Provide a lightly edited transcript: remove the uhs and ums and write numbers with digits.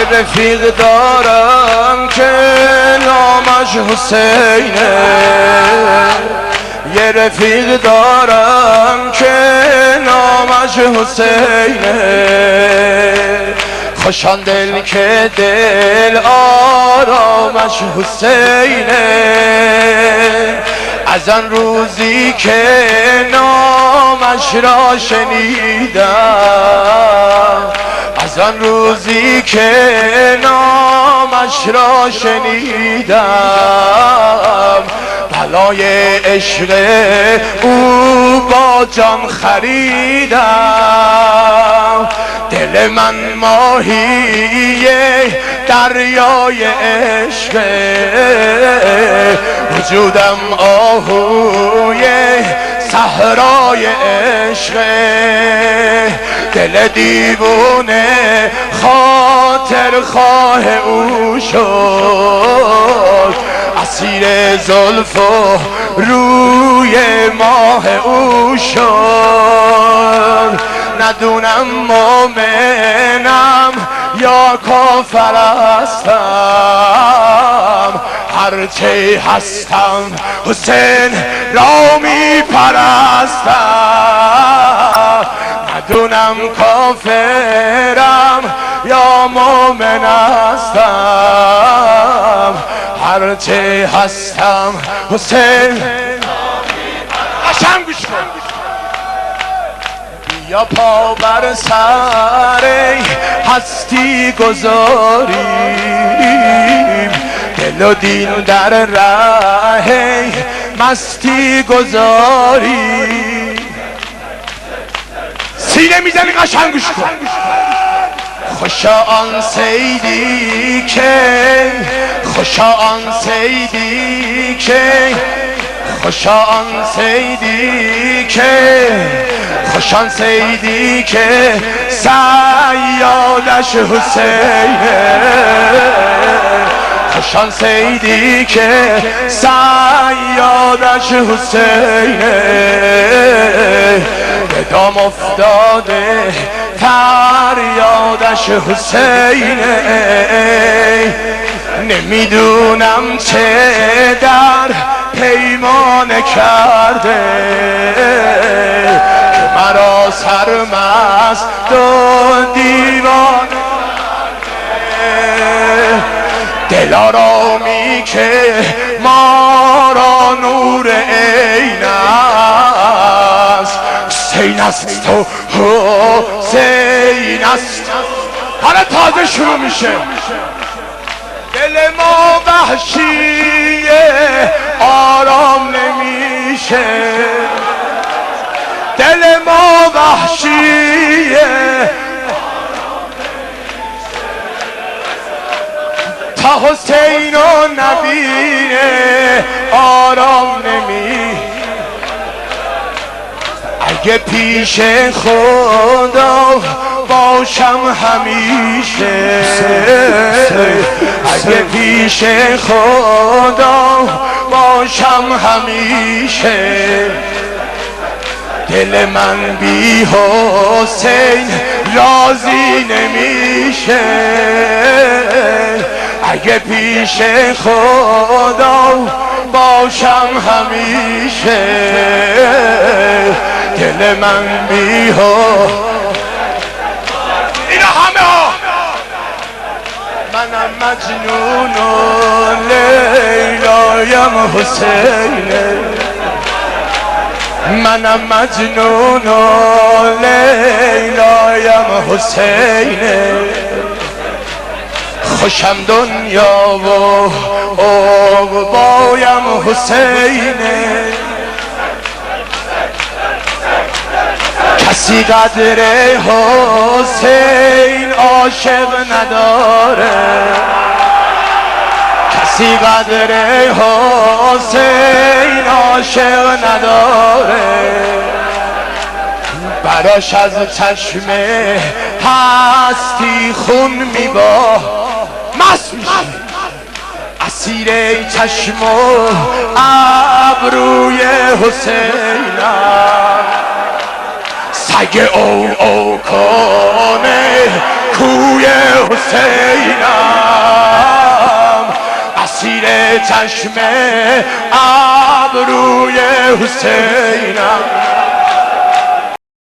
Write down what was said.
یه رفیق دارم که نامش حسینه، یه رفیق دارم که نامش حسینه، خوشان دل که دل آرامش حسینه، از آن روزی که نامش را شنیدم، از آن روزی که نامش را شنیدم، بلای عشق او با جان خریدم. دل من ماهی دریای عشق، وجودم آهوی صحرای عشق، دل دیوونه خاطر خواه او شد، اسیر زلف و روی ماه او شد. ندونم مومنم یا کافر هستم، هرچه هستم حسین را می پرستم. ندونم کافرم یا مومن هستم، هرچه هستم حسین. قشنگ گوش کن. یا پا بر سر هستی گذاریم، دل و دین در راه مستی گذاریم. سینه میزنی قشنگ گوش کن. خوشا آن صیدی که، خوشا آن صیدی که، خوشا آن صیدی که، خوشا آن صیدی که صیادش حسینه، خوشا آن صیدی که صیادش حسینه، به دام افتاده فریادش حسینه. نمیدونم چه در پیمانه کرده که مرا سرمست و دیوانه کرده. دلارامی که ما را نور عین است، حسین است و حسین است. حالا تازه شروع میشه. دل ما وحشیه آرام نمیشه، دل ما وحشیه تا حسین و نبینه آرام نمیشه. اگه پیش خدا باشم همیشه، اگه پیش خدا باشم همیشه، دل من بی حسین راضی نمیشه. اگه پیش خدا باشم همیشه، دل من بی حسین. اینا همه ها. منم مجنون و لیلایم حسینه، منم مجنون و لیلایم حسینه. خوشم دنیا و عقبایم حسینه، کسی قدر حسین عاشق نداره، کسی قدر حسین عاشق نداره. براش از چشم هستی خون میباه، مست میشه. اسیر چشم و ابروی حسینم، سگ او کنه کوی حسینم اسیر چشم ابروی حسینم